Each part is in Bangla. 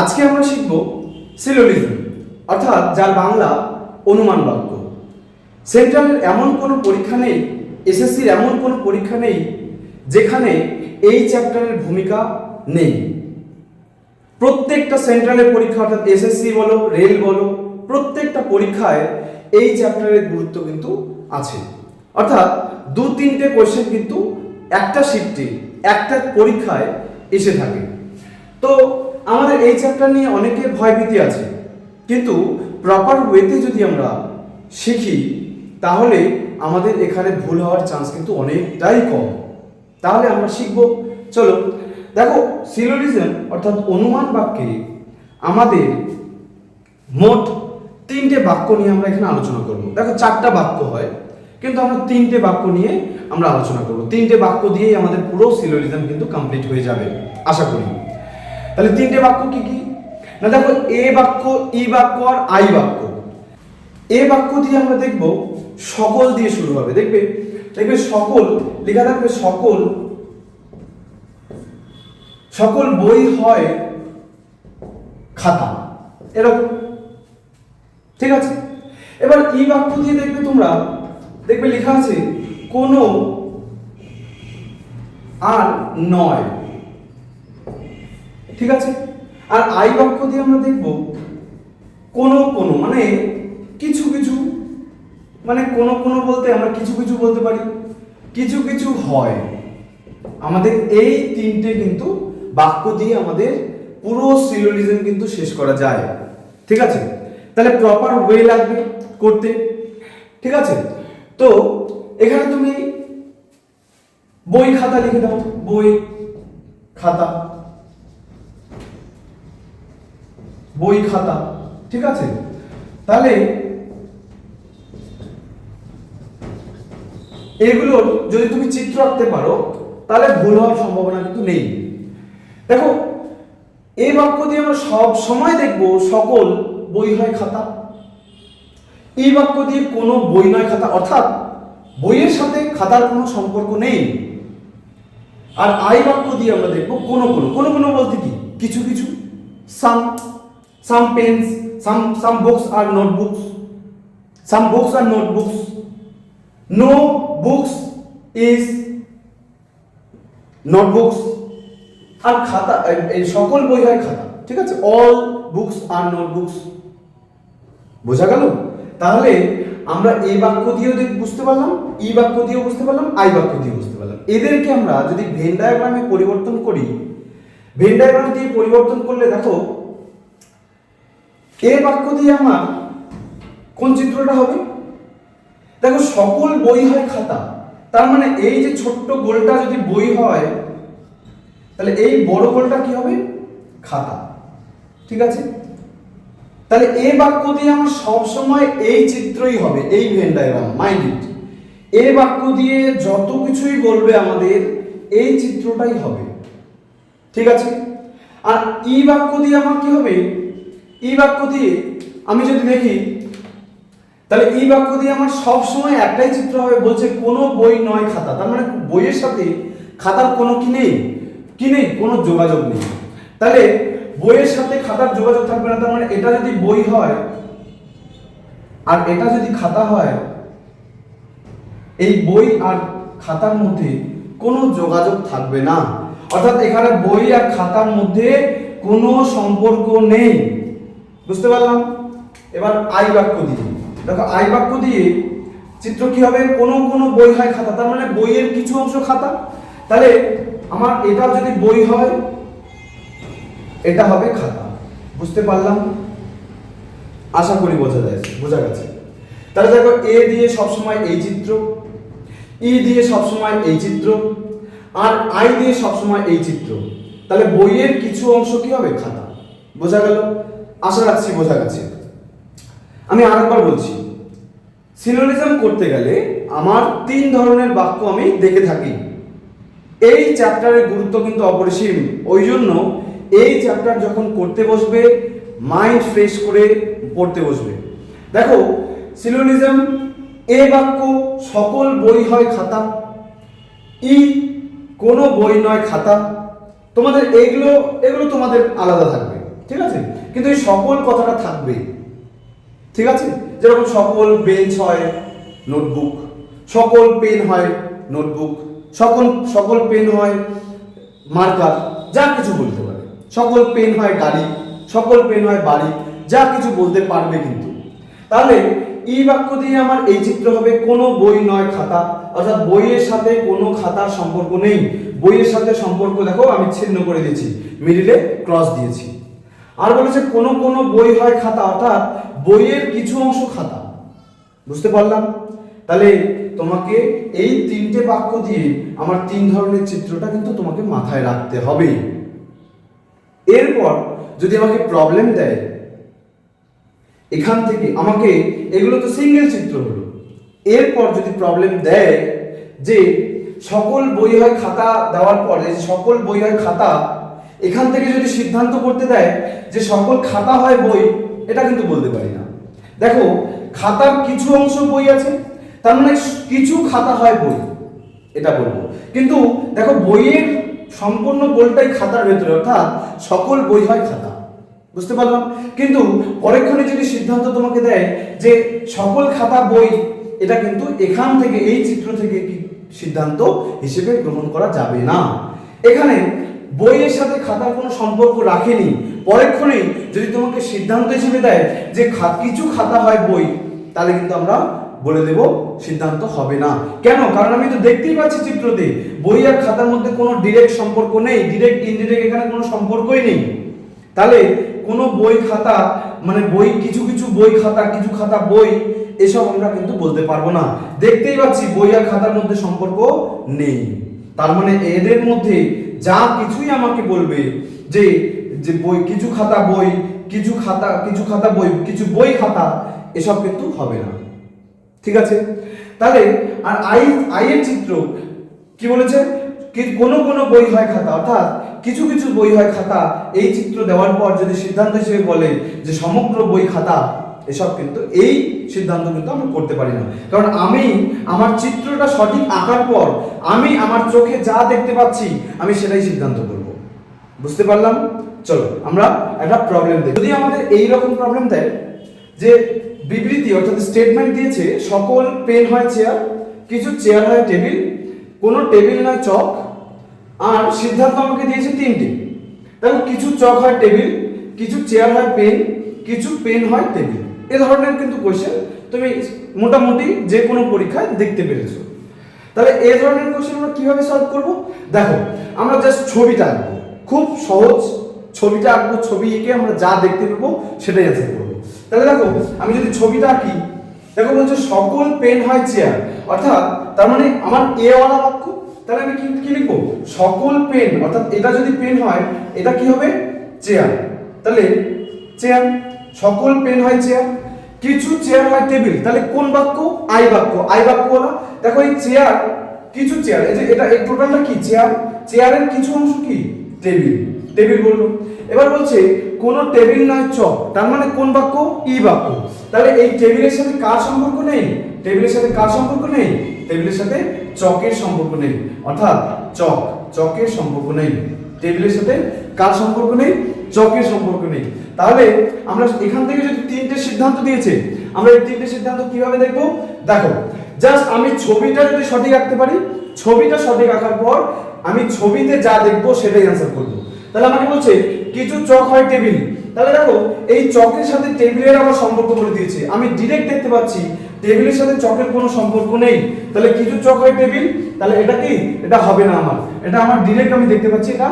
আজকে আমরা শিখব সিলোজিজম, অর্থাৎ যার বাংলা অনুমান বাক্য। সেন্ট্রালের এমন কোনো পরীক্ষা নেই, এসএসসির এমন কোনো পরীক্ষা নেই যেখানে এই চ্যাপ্টারের ভূমিকা নেই। প্রত্যেকটা সেন্ট্রালের পরীক্ষা, অর্থাৎ এসএসসি বলো, রেল বলো, প্রত্যেকটা পরীক্ষায় এই চ্যাপ্টারের গুরুত্ব কিন্তু আছে। অর্থাৎ 2-3টে কোয়েশ্চেন কিন্তু একটা শিফটে, একটা পরীক্ষায় এসে থাকে। তো আমাদের এই চ্যাপ্টার নিয়ে অনেকের ভয়ভীতি আছে, কিন্তু প্রপার ওয়েতে যদি আমরা শিখি তাহলে আমাদের এখানে ভুল হওয়ার চান্স কিন্তু অনেকটাই কম। তাহলে আমরা শিখব। চলো দেখো, সিলোজিজম অর্থাৎ অনুমান বাক্যে আমাদের মোট 3টে বাক্য নিয়ে আমরা এখানে আলোচনা করব। দেখো 4টা বাক্য হয়, কিন্তু আমরা 3টে বাক্য নিয়ে আমরা আলোচনা করব। 3টে বাক্য দিয়েই আমাদের পুরো সিলোজিজম কিন্তু কমপ্লিট হয়ে যাবে আশা করি। তাহলে 3টে বাক্য কি কি না, দেখো এ বাক্য, ই বাক্য আর আই বাক্য। এ বাক্য দিয়ে আমরা দেখব সকল দিয়ে শুরু হবে। দেখবে দেখবে সকল লেখা থাকবে, সকল সকল বই হয় খাতা, এরকম। ঠিক আছে, এবার ই বাক্য দিয়ে দেখবে তোমরা, দেখবে লেখা আছে কোনো আর নয়। ঠিক আছে, আর আই বাক্য দিয়ে আমরা দেখব কোনো কোনো, মানে কিছু কিছু, মানে কোনো কোনো বলতে আমরা কিছু কিছু বলতে পারি, কিছু কিছু হয়। আমাদের এই 3টে কিন্তু বাক্য দিয়ে আমাদের পুরো সিলোজিজম কিন্তু শেষ করা যায়। ঠিক আছে, তাহলে প্রপার ওয়ে লাগবে করতে। ঠিক আছে, তো এখানে তুমি বই খাতা লিখে দাও, বই খাতা, বই খাতা। ঠিক আছে, তাহলে এগুলোর যদি তুমি চিত্র আঁকতে পারো তাহলে ভুল হওয়ার সম্ভাবনা কিন্তু নেই। দেখো এই বাক্য দিয়ে আমরা সব সময় দেখব সকল বই হয় খাতা। এই বাক্য দিয়ে কোনো বই নয় খাতা, অর্থাৎ বইয়ের সাথে খাতার কোনো সম্পর্ক নেই। আর আই বাক্য দিয়ে আমরা দেখব কোনো কোনো, কোনো কোনো বলতে কি কিছু কিছু, some pens, some books are notebooks, some books are notebooks, no books is notebooks, আর খাতা এই সকল বই হয় খাতা। ঠিক আছে, all books are notebooks। বোঝা গেল? তাহলে আমরা এই বাক্য দিয়েও বুঝতে পারলাম, ই বাক্য দিয়েও বুঝতে পারলাম, আই বাক্য দিয়ে বুঝতে পারলাম। এদেরকে আমরা যদি ভেন ডায়াগ্রামে পরিবর্তন করি, ভেন ডায়াগ্রাম দিয়ে পরিবর্তন করলে দেখো এ বাক্য দিয়ে আমার কোন চিত্রটা হবে? দেখো সকল বই হয় খাতা, তার মানে এই যে ছোট্ট গোলটা যদি বই হয় তাহলে এই বড় গোলটা কি হবে? খাতা। ঠিক আছে, তাহলে এ বাক্য দিয়ে আমার সব সময় এই চিত্রই হবে, এই ভেন ডায়াগ্রাম। মাইন্ড ইট, এ বাক্য দিয়ে যত কিছুই বলবে আমাদের এই চিত্রটাই হবে। ঠিক আছে, আর ই বাক্য দিয়ে আমার কি হবে? ই বাক্য দিয়ে আমি যদি দেখি তাহলে ই বাক্য দিয়ে আমার সব সময় একটাই চিত্র হবে, বলছে কোনো বই নয় খাতা। তার মানে বইয়ের সাথে খাতার কোনো কি নেই, কি নেই, কোনো যোগাযোগ নেই। তাহলে বইয়ের সাথে খাতার যোগাযোগ থাকবে না, তার মানে এটা যদি বই হয় আর এটা যদি খাতা হয়, এই বই আর খাতার মধ্যে কোনো যোগাযোগ থাকবে না। অর্থাৎ এখানে বই আর খাতার মধ্যে কোনো সম্পর্ক নেই। বুঝতে পারলাম? এবার আই বাক্য দিয়ে দেখো, আই বাক্য দিয়ে চিত্র কি হবে? কোনো কোনো বই হয় খাতা, তার মানে বইয়ের কিছু অংশ খাতা। তাহলে আমার এটা যদি বই হয়, এটা হবে খাতা। বুঝতে পারলাম? আশা করি বোঝা গেছে। তাহলে দেখো এ দিয়ে সবসময় এই চিত্র, ই দিয়ে সবসময় এই চিত্র, আর আই দিয়ে সবসময় এই চিত্র। তাহলে বইয়ের কিছু অংশ কি হবে? খাতা। বোঝা গেল? আশা রাখছি বোঝা গেছে। আমি আরেকবার বলছি, সিলোজিজম করতে গেলে আমার 3 ধরনের বাক্য আমি দেখে থাকি। এই চ্যাপ্টারের গুরুত্ব কিন্তু অপরিসীম। ওই জন্য এই চ্যাপ্টার যখন করতে বসবে মাইন্ড ফ্রেশ করে পড়তে বসবে। দেখো সিলোজিজম, এ বাক্য সকল বই হয় খাতা, ই কোনো বই নয় খাতা। তোমাদের এগুলো তোমাদের আলাদা থাকবে। ঠিক আছে, কিন্তু এই সকল কথাটা থাকবে, ঠিক আছে। যেরকম সকল বেঞ্চ হয় নোটবুক, সকল পেন হয় নোটবুক, সকল সকল পেন হয় মার্কার, যা কিছু বলতে পারে। সকল পেন হয় গাড়ি, সকল পেন হয় বাড়ি, যা কিছু বলতে পারবে কিন্তু। তাহলে এই বাক্য দিয়ে আমার এই চিত্র হবে কোনো বই নয় খাতা, অর্থাৎ বইয়ের সাথে কোনো খাতার সম্পর্ক নেই। বইয়ের সাথে সম্পর্ক দেখো আমি ছিন্ন করে দিয়েছি, মিডিলে ক্রস দিয়েছি। আর বলেছে কোনো কোনো বই হয় খাতা, অর্থাৎ বইয়ের কিছু অংশ খাতা। বুঝতে পারলাম? তাহলে তোমাকে এই তিনটে বাক্য দিয়ে আমার তিন ধরনের চিত্রটা কিন্তু তোমাকে মাথায় রাখতে হবে। এরপর যদি আমাকে প্রবলেম দেয়, এখান থেকে আমাকে, এগুলো তো সিঙ্গেল চিত্র হলো, এরপর যদি প্রবলেম দেয় যে সকল বই হয় খাতা দেওয়ার পর, যে সকল বই হয় খাতা, এখান থেকে যদি সিদ্ধান্ত করতে দেয় যে সকল খাতা হয় বই, এটা কিন্তু বলতে পারি না। দেখো খাতার কিছু অংশ বই আছে, তার মানে কিছু খাতা হয় বই, এটা বলবো। কিন্তু দেখো বইয়ের সম্পূর্ণ বইটাই খাতার ভেতরে, অর্থাৎ সকল বই হয় খাতা। বুঝতে পারলাম? কিন্তু পরীক্ষণে যদি সিদ্ধান্ত তোমাকে দেয় যে সকল খাতা বই, এটা কিন্তু এখান থেকে, এই চিত্র থেকে কি সিদ্ধান্ত হিসেবে গ্রহণ করা যাবে না। এখানে বইয়ের সাথে খাতার কোনো সম্পর্ক রাখেনি, পরীক্ষণেই যদি তোমাকে সিদ্ধান্ত হিসেবে দেয় যে কিছু খাতা হয় বই, তাহলে কিন্তু আমরা বলে দেব সিদ্ধান্ত হবে না। কেন? কারণ আমি তো দেখতেই পাচ্ছি চিত্রতে বই আর খাতার মধ্যে কোনো ডিরেক্ট সম্পর্ক নেই, ডিরেক্ট ইনডিরেক্ট এখানে কোনো সম্পর্কই নেই। তাহলে কোনো বই খাতা মানে বই, কিছু কিছু বই খাতা, কিছু খাতা বই, এসব আমরা কিন্তু বলতে পারবো না। দেখতেই পাচ্ছি বই আর খাতার মধ্যে সম্পর্ক নেই। তার মানে এদের মধ্যে যা কিছুই আমাকে বলবে যে যে বই, কিছু খাতা বই, কিছু খাতা, কিছু খাতা বই, কিছু বই খাতা, এসব কিন্তু হবে না। ঠিক আছে? তাহলে আর আই এর চিত্র কি বলেছে? কোনো কোনো বই হয় খাতা, অর্থাৎ কিছু কিছু বই হয় খাতা, এই চিত্র দেওয়ার পর যদি সিদ্ধান্ত হিসেবে বলে যে সমগ্র বই খাতা, এসব কিন্তু, এই সিদ্ধান্ত কিন্তু আমরা করতে পারি না। কারণ আমি আমার চিত্রটা সঠিক আঁকার পর আমি আমার চোখে যা দেখতে পাচ্ছি আমি সেটাই সিদ্ধান্ত করব। বুঝতে পারলাম? চলো আমরা একটা প্রবলেম দেখি। যদি আমাদের এই রকম প্রবলেম দেয় যে বিবৃতি অর্থাৎ স্টেটমেন্ট দিয়েছে সকল পেন হয় চেয়ার, কিছু চেয়ার হয় টেবিল, কোনো টেবিল নয় চক, আর সিদ্ধান্ত আমাকে দিয়েছে তিনটি। দেখো কিছু চক হয় টেবিল, কিছু চেয়ার হয় পেন, কিছু পেন হয় টেবিল। এ ধরনের কিন্তু কোশ্চেন তুমি মোটামুটি যে কোনো পরীক্ষায় দেখতে পেরেছো। তাহলে এই ধরনের কোশ্চেন আমরা কিভাবে সলভ করব? দেখো আমরা জাস্ট ছবিটা আঁকবো, খুব সহজ ছবিটা আঁকবো, ছবি এঁকে আমরা যা দেখতে পাবো সেটাই অ্যান্সার করবো। তাহলে দেখো আমি যদি ছবিটা আঁকি, দেখো বলছে সকল পেন হয় চেয়ার, অর্থাৎ তার মানে আমার এ ওয়ালা বাক্য। তাহলে আমি কি লিখবো? সকল পেন, অর্থাৎ এটা যদি পেন হয় এটা কি হবে? চেয়ার। তাহলে চেয়ার, সকল পেন হয় চেয়ার, কিছু চেয়ার হয় টেবিল। তাহলে কোন বাক্য? আই বাক্য, আই বাক্য হলো। দেখো এই চেয়ার, কিছু চেয়ার, এই যে এটা এই টোটালটা কি? চেয়ার, চেয়ারের কিছু অংশ কি? টেবিল, টেবিল বললো। এবার বলছে কোনো টেবিল নয় চক, তার মানে কোন বাক্য? ই বাক্য। তাহলে এই টেবিলের সাথে কার সম্পর্ক নেই? টেবিলের সাথে কার সম্পর্ক নেই? টেবিলের সাথে চকের সম্পর্ক নেই, অর্থাৎ চক, চকের সম্পর্ক নেই। টেবিলের সাথে কার সম্পর্ক নেই? চকের সম্পর্ক নেই। তাহলে আমরা এখান থেকে যদি তিনটে সিদ্ধান্ত দিয়েছে, আমরা এই তিনটে সিদ্ধান্ত কিভাবে দেখবো? দেখো জাস্ট আমি ছবিটা যদি সঠিক আঁকতে পারি, ছবিটা সঠিক আঁকার পর আমি ছবিতে যা দেখবো সেটাই অ্যান্সার করবো। তাহলে আমাকে বলছে কিছু চক হয় টেবিল, তাহলে দেখো এই চকের সাথে টেবিলের আবার সম্পর্ক বলে দিয়েছে। আমি ডিরেক্ট দেখতে পাচ্ছি টেবিলের সাথে চকের কোনো সম্পর্ক নেই, তাহলে কিছু চক হয় টেবিল, তাহলে এটা কি? এটা হবে না আমার, এটা আমার ডিরেক্ট আমি দেখতে পাচ্ছি, এটা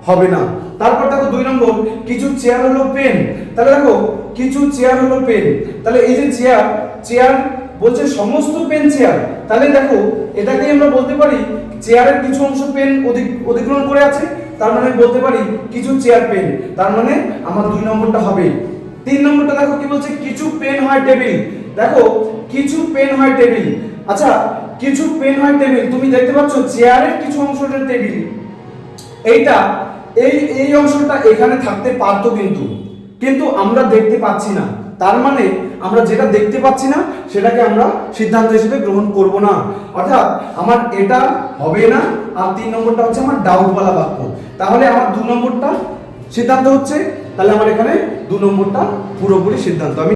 হবে না। তারপর দেখো 2 নম্বর, কিছু চেয়ার হলো পেন, তাহলে দেখো কিছু চেয়ার হলো পেন, তাহলে এই যে চেয়ার, চেয়ার বলছে সমস্ত পেন চেয়ার, তাহলে দেখো এটাকে আমরা বলতে পারি চেয়ারের কিছু অংশ পেন অধিগ্রহণ করে আছে, তার মানে বলতে পারি কিছু চেয়ার পেন, তার মানে আমার 2 নম্বরটা হবে। 3 নম্বরটা দেখো কি বলছে? কিছু পেন হয় টেবিল, দেখো কিছু পেন হয় টেবিল, আচ্ছা কিছু পেন হয় টেবিল, তুমি দেখতে পাচ্ছ চেয়ারের কিছু অংশটা টেবিল, এইটা এই অংশটা এখানে থাকতে পারতো, কিন্তু আমরা দেখতে পাচ্ছি না, তার মানে আমরা যেটা দেখতে পাচ্ছি না সেটাকে আমরা সিদ্ধান্ত হিসেবে গ্রহণ করব না, অর্থাৎ আমার এটা হবে না। আর 3 নম্বরটা হচ্ছে আমার ডাউটওয়ালা বাক্য। তাহলে আমার 2 নম্বরটা সিদ্ধান্ত হচ্ছে তাহলে আমার এখানে 2 নম্বরটা পুরোপুরি সিদ্ধান্ত। আমি